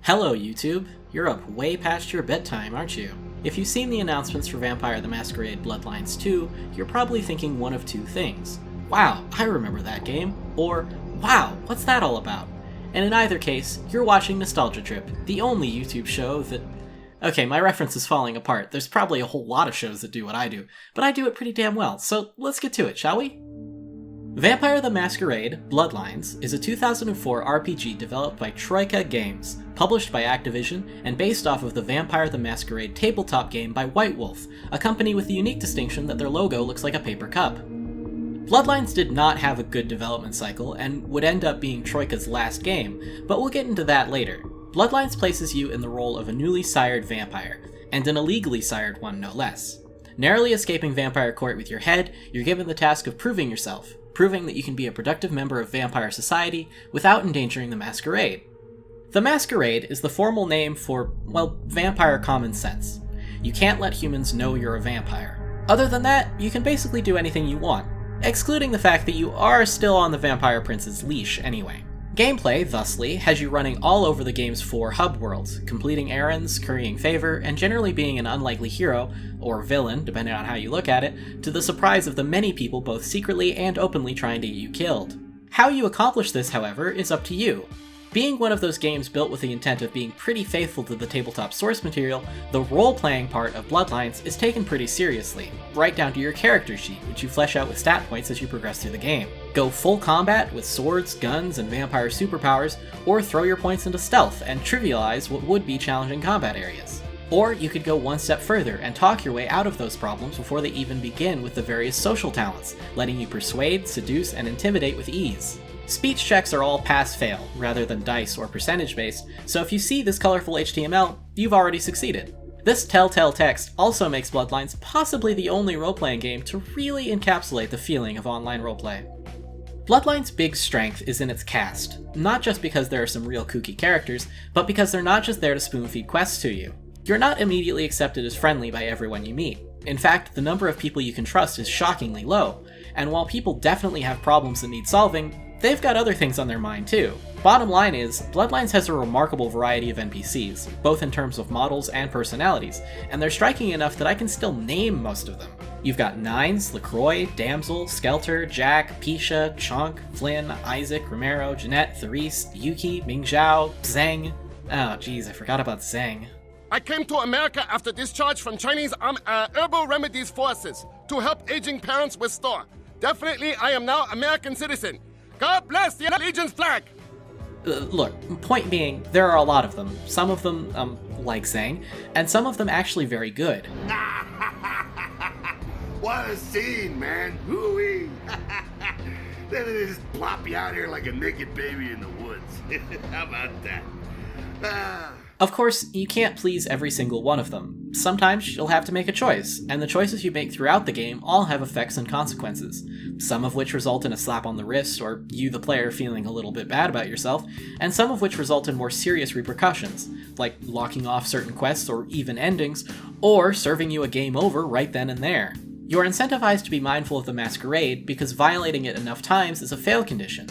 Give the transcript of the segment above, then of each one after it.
Hello YouTube! You're up way past your bedtime, aren't you? If you've seen the announcements for Vampire the Masquerade Bloodlines 2, you're probably thinking one of two things. Wow, I remember that game. Or, wow, what's that all about? And in either case, you're watching Nostalgia Trip, the only YouTube show that... Okay, my reference is falling apart. There's probably a whole lot of shows that do what I do, but I do it pretty damn well, so let's get to it, shall we? Vampire the Masquerade Bloodlines is a 2004 RPG developed by Troika Games, published by Activision, and based off of the Vampire the Masquerade tabletop game by White Wolf, a company with the unique distinction that their logo looks like a paper cup. Bloodlines did not have a good development cycle and would end up being Troika's last game, but we'll get into that later. Bloodlines places you in the role of a newly sired vampire, and an illegally sired one no less. Narrowly escaping vampire court with your head, you're given the task of proving yourself, proving that you can be a productive member of vampire society without endangering the Masquerade. The Masquerade is the formal name for, well, vampire common sense. You can't let humans know you're a vampire. Other than that, you can basically do anything you want, excluding the fact that you are still on the Vampire Prince's leash anyway. Gameplay, thusly, has you running all over the game's 4 hub worlds, completing errands, currying favor, and generally being an unlikely hero, or villain, depending on how you look at it, to the surprise of the many people both secretly and openly trying to get you killed. How you accomplish this, however, is up to you. Being one of those games built with the intent of being pretty faithful to the tabletop source material, the role-playing part of Bloodlines is taken pretty seriously, right down to your character sheet, which you flesh out with stat points as you progress through the game. Go full combat with swords, guns, and vampire superpowers, or throw your points into stealth and trivialize what would be challenging combat areas. Or you could go one step further and talk your way out of those problems before they even begin with the various social talents, letting you persuade, seduce, and intimidate with ease. Speech checks are all pass-fail, rather than dice or percentage-based, so if you see this colorful HTML, you've already succeeded. This telltale text also makes Bloodlines possibly the only role-playing game to really encapsulate the feeling of online roleplay. Bloodlines' big strength is in its cast, not just because there are some real kooky characters, but because they're not just there to spoon-feed quests to you. You're not immediately accepted as friendly by everyone you meet. In fact, the number of people you can trust is shockingly low, and while people definitely have problems that need solving, they've got other things on their mind too. Bottom line is, Bloodlines has a remarkable variety of NPCs, both in terms of models and personalities, and they're striking enough that I can still name most of them. You've got Nines, LaCroix, Damsel, Skelter, Jack, Pisha, Chunk, Flynn, Isaac, Romero, Jeanette, Therese, Yuki, Mingzhao, Zheng. Oh geez, I forgot about Zheng. I came to America after discharge from Chinese herbal remedies forces to help aging parents restore. Definitely, I am now American citizen. God bless the Legion's flag! Look, point being, there are a lot of them. Some of them, like Zheng, and some of them actually very good. What a scene, man! Hoo-wee! Then they just plop you out here like a naked baby in the woods. How about that? Of course, you can't please every single one of them. Sometimes you'll have to make a choice, and the choices you make throughout the game all have effects and consequences, some of which result in a slap on the wrist or you the player feeling a little bit bad about yourself, and some of which result in more serious repercussions, like locking off certain quests or even endings, or serving you a game over right then and there. You're incentivized to be mindful of the Masquerade because violating it enough times is a fail condition.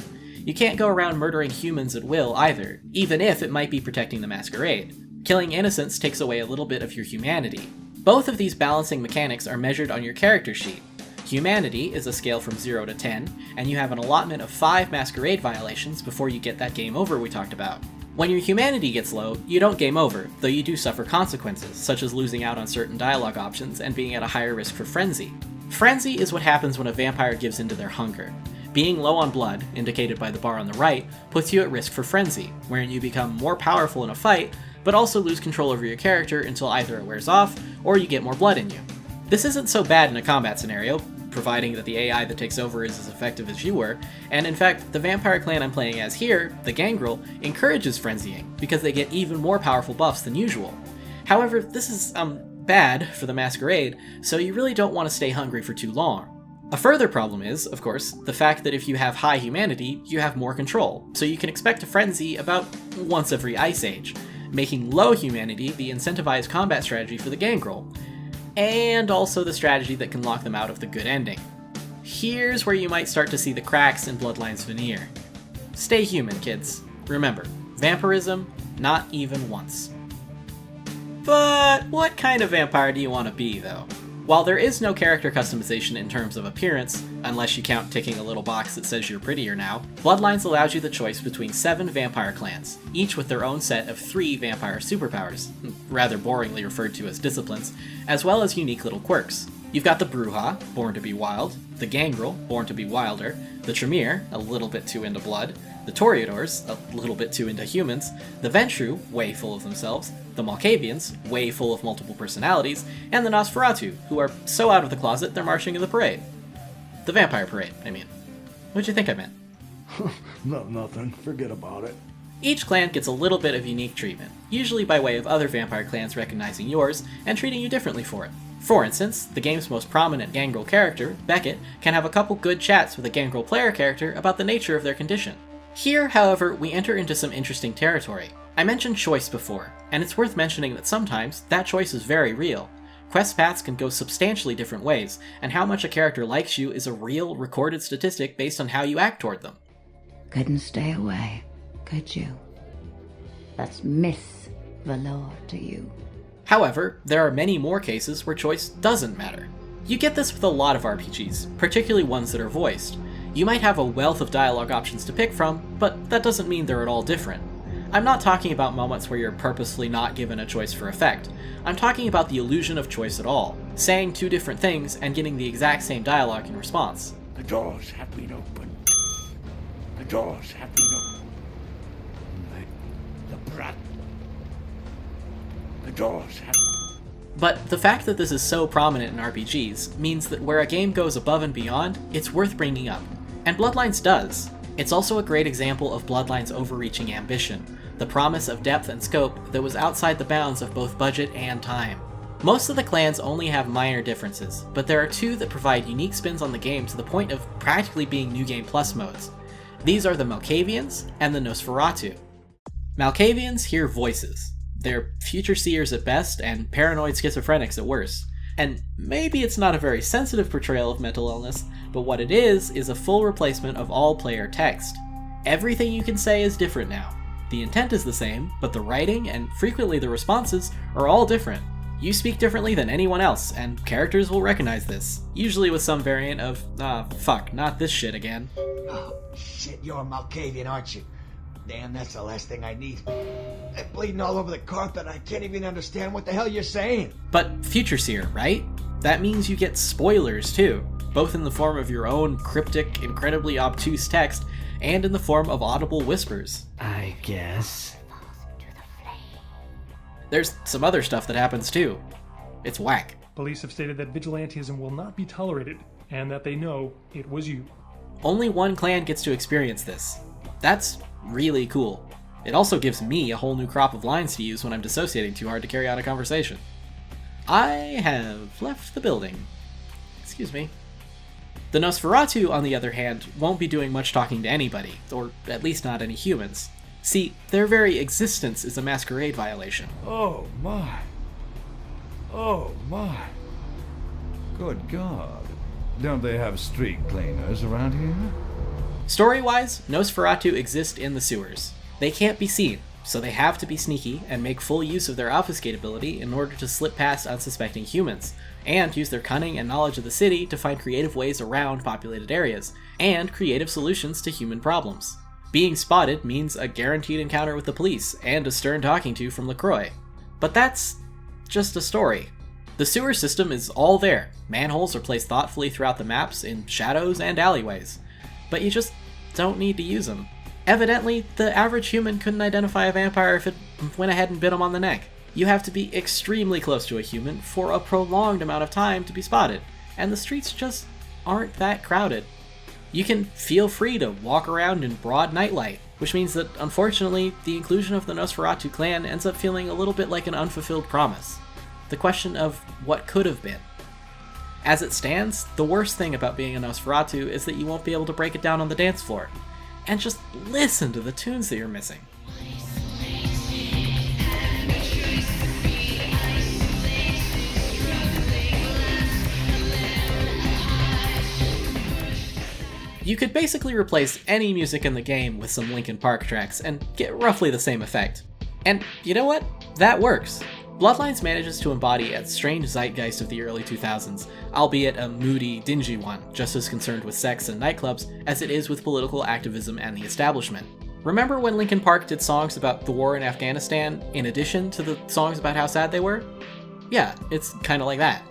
You can't go around murdering humans at will either, even if it might be protecting the Masquerade. Killing innocents takes away a little bit of your humanity. Both of these balancing mechanics are measured on your character sheet. Humanity is a scale from 0 to 10, and you have an allotment of 5 Masquerade violations before you get that game over we talked about. When your humanity gets low, you don't game over, though you do suffer consequences, such as losing out on certain dialogue options and being at a higher risk for frenzy. Frenzy is what happens when a vampire gives into their hunger. Being low on blood, indicated by the bar on the right, puts you at risk for frenzy, wherein you become more powerful in a fight, but also lose control over your character until either it wears off, or you get more blood in you. This isn't so bad in a combat scenario, providing that the AI that takes over is as effective as you were, and in fact, the vampire clan I'm playing as here, the Gangrel, encourages frenzying, because they get even more powerful buffs than usual. However, this is, bad for the Masquerade, so you really don't want to stay hungry for too long. A further problem is, of course, the fact that if you have high humanity, you have more control, so you can expect a frenzy about once every ice age, making low humanity the incentivized combat strategy for the Gangrel, and also the strategy that can lock them out of the good ending. Here's where you might start to see the cracks in Bloodlines' veneer. Stay human, kids. Remember, vampirism Not even once. But what kind of vampire do you want to be, though? While there is no character customization in terms of appearance, unless you count ticking a little box that says you're prettier now, Bloodlines allows you the choice between 7 vampire clans, each with their own set of 3 vampire superpowers, rather boringly referred to as disciplines, as well as unique little quirks. You've got the Bruja, born to be wild, the Gangrel, born to be wilder, the Tremere, a little bit too into blood, the Toreadors, a little bit too into humans, the Ventru, way full of themselves, the Malkavians, way full of multiple personalities, and the Nosferatu, who are so out of the closet they're marching in the parade. The vampire parade, I mean. What'd you think I meant? Nothing. Forget about it. Each clan gets a little bit of unique treatment, usually by way of other vampire clans recognizing yours and treating you differently for it. For instance, the game's most prominent Gangrel character, Beckett, can have a couple good chats with a Gangrel player character about the nature of their condition. Here, however, we enter into some interesting territory. I mentioned choice before, and it's worth mentioning that sometimes that choice is very real. Quest paths can go substantially different ways, and how much a character likes you is a real, recorded statistic based on how you act toward them. Couldn't stay away, could you? That's Miss Valor to you. However, there are many more cases where choice doesn't matter. You get this with a lot of RPGs, particularly ones that are voiced. You might have a wealth of dialogue options to pick from, but that doesn't mean they're at all different. I'm not talking about moments where you're purposefully not given a choice for effect. I'm talking about the illusion of choice at all, saying 2 different things and getting the exact same dialogue in response. The doors have been opened. The doors have been opened. The brat. The doors have. But the fact that this is so prominent in RPGs means that where a game goes above and beyond, it's worth bringing up. And Bloodlines does. It's also a great example of Bloodlines' overreaching ambition, the promise of depth and scope that was outside the bounds of both budget and time. Most of the clans only have minor differences, but there are 2 that provide unique spins on the game to the point of practically being New Game Plus modes. These are the Malkavians and the Nosferatu. Malkavians hear voices. They're future seers at best and paranoid schizophrenics at worst. And maybe it's not a very sensitive portrayal of mental illness, but what it is a full replacement of all player text. Everything you can say is different now. The intent is the same, but the writing, and frequently the responses, are all different. You speak differently than anyone else, and characters will recognize this, usually with some variant of, fuck, not this shit again. Oh, shit, you're a Malkavian, aren't you? Damn, that's the last thing I need. I'm bleeding all over the carpet, I can't even understand what the hell you're saying. But Future Seer, right? That means you get spoilers too, both in the form of your own cryptic, incredibly obtuse text, and in the form of audible whispers. I guess. There's some other stuff that happens too. It's whack. Police have stated that vigilantism will not be tolerated, and that they know it was you. Only one clan gets to experience this. That's really cool. It also gives me a whole new crop of lines to use when I'm dissociating too hard to carry out a conversation. I have left the building. Excuse me. The Nosferatu, on the other hand, won't be doing much talking to anybody, or at least not any humans. See, their very existence is a Masquerade violation. Oh my. Oh my. Good God. Don't they have street cleaners around here? Story-wise, Nosferatu exist in the sewers. They can't be seen, so they have to be sneaky and make full use of their obfuscate ability in order to slip past unsuspecting humans, and use their cunning and knowledge of the city to find creative ways around populated areas, and creative solutions to human problems. Being spotted means a guaranteed encounter with the police, and a stern talking to from LaCroix. But that's just a story. The sewer system is all there. Manholes are placed thoughtfully throughout the maps in shadows and alleyways. But you just don't need to use them. Evidently, the average human couldn't identify a vampire if it went ahead and bit him on the neck. You have to be extremely close to a human for a prolonged amount of time to be spotted, and the streets just aren't that crowded. You can feel free to walk around in broad nightlight, which means that, unfortunately, the inclusion of the Nosferatu clan ends up feeling a little bit like an unfulfilled promise. The question of what could have been. As it stands, the worst thing about being a Nosferatu is that you won't be able to break it down on the dance floor. And just listen to the tunes that you're missing. You could basically replace any music in the game with some Linkin Park tracks and get roughly the same effect. And you know what? That works. Bloodlines manages to embody a strange zeitgeist of the early 2000s, albeit a moody, dingy one, just as concerned with sex and nightclubs as it is with political activism and the establishment. Remember when Linkin Park did songs about the war in Afghanistan in addition to the songs about how sad they were? Yeah, it's kinda like that.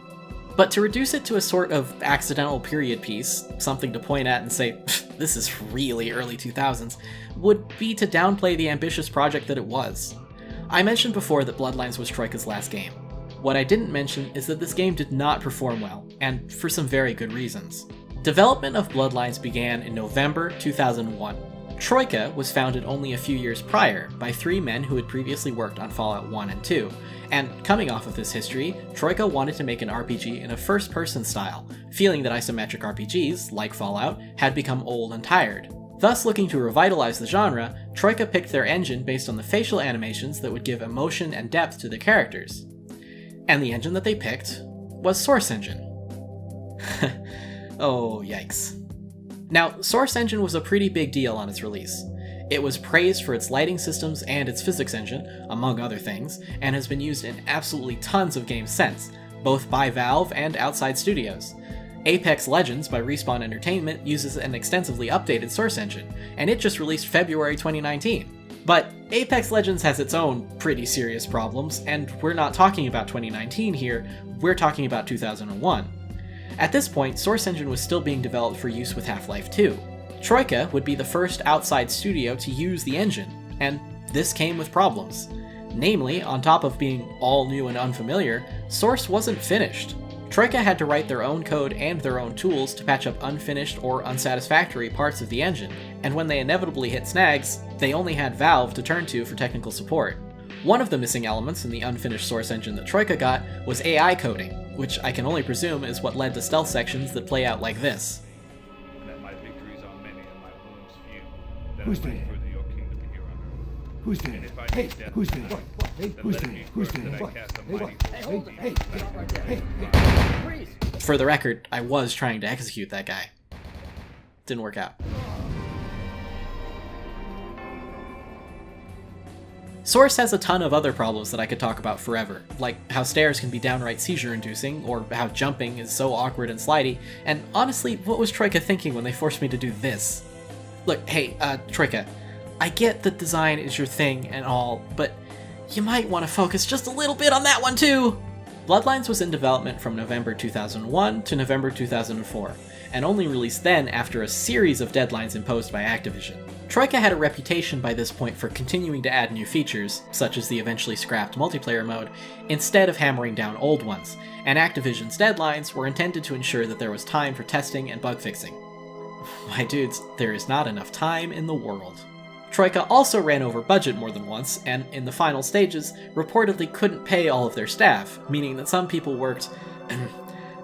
But to reduce it to a sort of accidental period piece, something to point at and say, this is really early 2000s, would be to downplay the ambitious project that it was. I mentioned before that Bloodlines was Troika's last game. What I didn't mention is that this game did not perform well, and for some very good reasons. Development of Bloodlines began in November 2001. Troika was founded only a few years prior by 3 men who had previously worked on Fallout 1 and 2, and coming off of this history, Troika wanted to make an RPG in a first-person style, feeling that isometric RPGs, like Fallout, had become old and tired. Thus, looking to revitalize the genre, Troika picked their engine based on the facial animations that would give emotion and depth to their characters. And the engine that they picked was Source Engine. Oh, yikes. Now, Source Engine was a pretty big deal on its release. It was praised for its lighting systems and its physics engine, among other things, and has been used in absolutely tons of games since, both by Valve and outside studios. Apex Legends by Respawn Entertainment uses an extensively updated Source Engine, and it just released February 2019. But Apex Legends has its own pretty serious problems, and we're not talking about 2019 here, we're talking about 2001. At this point, Source Engine was still being developed for use with Half-Life 2. Troika would be the first outside studio to use the engine, and this came with problems. Namely, on top of being all new and unfamiliar, Source wasn't finished. Troika had to write their own code and their own tools to patch up unfinished or unsatisfactory parts of the engine, and when they inevitably hit snags, they only had Valve to turn to for technical support. One of the missing elements in the unfinished Source Engine that Troika got was AI coding, which I can only presume is what led to stealth sections that play out like this. Who's there? Who's there? Hey, who's there? Who's there? Who's there? Hey. For the record, I was trying to execute that guy. Didn't work out. Source has a ton of other problems that I could talk about forever, like how stairs can be downright seizure-inducing, or how jumping is so awkward and slidey, and honestly, what was Troika thinking when they forced me to do this? Look, hey, Troika, I get that design is your thing and all, but you might want to focus just a little bit on that one too! Bloodlines was in development from November 2001 to November 2004, and only released then after a series of deadlines imposed by Activision. Troika had a reputation by this point for continuing to add new features, such as the eventually scrapped multiplayer mode, instead of hammering down old ones, and Activision's deadlines were intended to ensure that there was time for testing and bug fixing. My dudes, there is not enough time in the world. Troika also ran over budget more than once, and in the final stages, reportedly couldn't pay all of their staff, meaning that some people worked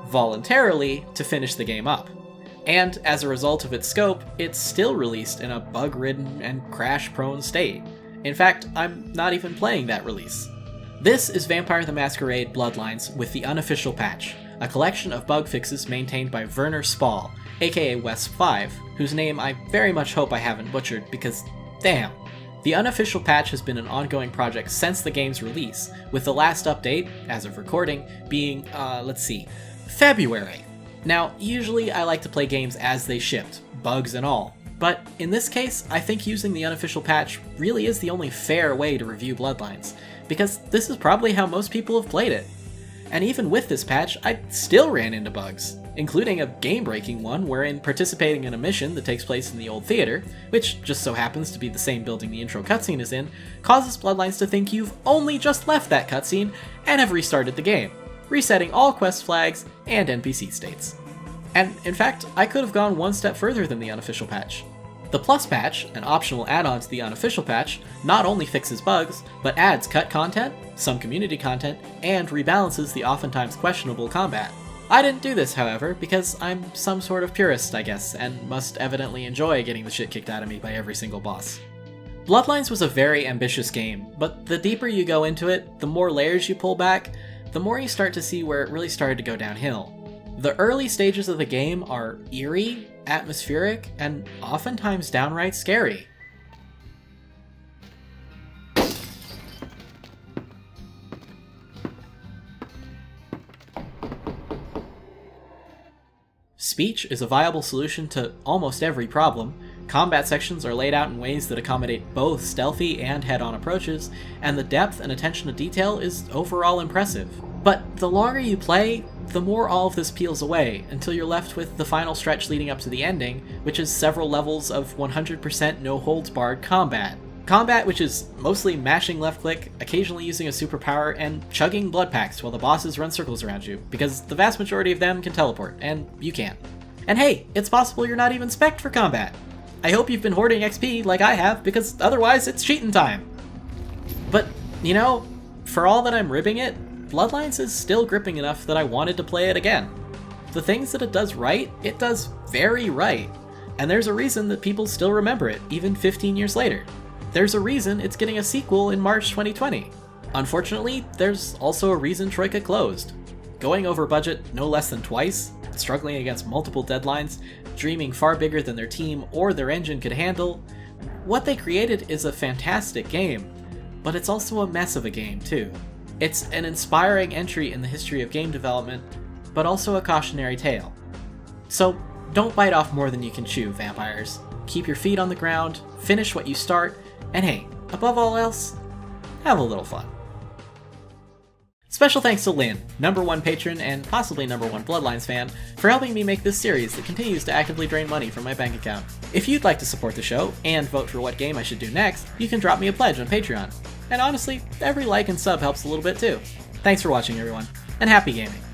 voluntarily to finish the game up. And as a result of its scope, it's still released in a bug-ridden and crash-prone state. In fact, I'm not even playing that release. This is Vampire the Masquerade Bloodlines with the unofficial patch, a collection of bug fixes maintained by Werner Spall, aka Wesp5, whose name I very much hope I haven't butchered because, damn. The unofficial patch has been an ongoing project since the game's release, with the last update, as of recording, being, February. Now, usually I like to play games as they shipped, bugs and all, but in this case, I think using the unofficial patch really is the only fair way to review Bloodlines, because this is probably how most people have played it. And even with this patch, I still ran into bugs, including a game-breaking one wherein participating in a mission that takes place in the old theater, which just so happens to be the same building the intro cutscene is in, causes Bloodlines to think you've only just left that cutscene and have restarted the game, resetting all quest flags and NPC states. And in fact, I could have gone one step further than the unofficial patch. The Plus patch, an optional add-on to the unofficial patch, not only fixes bugs, but adds cut content, some community content, and rebalances the oftentimes questionable combat. I didn't do this, however, because I'm some sort of purist, I guess, and must evidently enjoy getting the shit kicked out of me by every single boss. Bloodlines was a very ambitious game, but the deeper you go into it, the more layers you pull back, the more you start to see where it really started to go downhill. The early stages of the game are eerie, atmospheric, and oftentimes downright scary. Speech is a viable solution to almost every problem, combat sections are laid out in ways that accommodate both stealthy and head-on approaches, and the depth and attention to detail is overall impressive. But the longer you play, the more all of this peels away, until you're left with the final stretch leading up to the ending, which is several levels of 100% no-holds-barred combat. Combat which is mostly mashing left-click, occasionally using a superpower, and chugging blood packs while the bosses run circles around you, because the vast majority of them can teleport, and you can't. And hey, it's possible you're not even spec'd for combat! I hope you've been hoarding XP like I have, because otherwise it's cheating time! But, you know, for all that I'm ribbing it, Bloodlines is still gripping enough that I wanted to play it again. The things that it does right, it does very right. And there's a reason that people still remember it, even 15 years later. There's a reason it's getting a sequel in March 2020. Unfortunately, there's also a reason Troika closed. Going over budget no less than twice, struggling against multiple deadlines, dreaming far bigger than their team or their engine could handle, what they created is a fantastic game, but it's also a mess of a game too. It's an inspiring entry in the history of game development, but also a cautionary tale. So don't bite off more than you can chew, vampires. Keep your feet on the ground, finish what you start, and hey, above all else, have a little fun. Special thanks to Lynn, #1 patron and possibly #1 Bloodlines fan, for helping me make this series that continues to actively drain money from my bank account. If you'd like to support the show, and vote for what game I should do next, you can drop me a pledge on Patreon. And honestly, every like and sub helps a little bit too. Thanks for watching everyone, and happy gaming!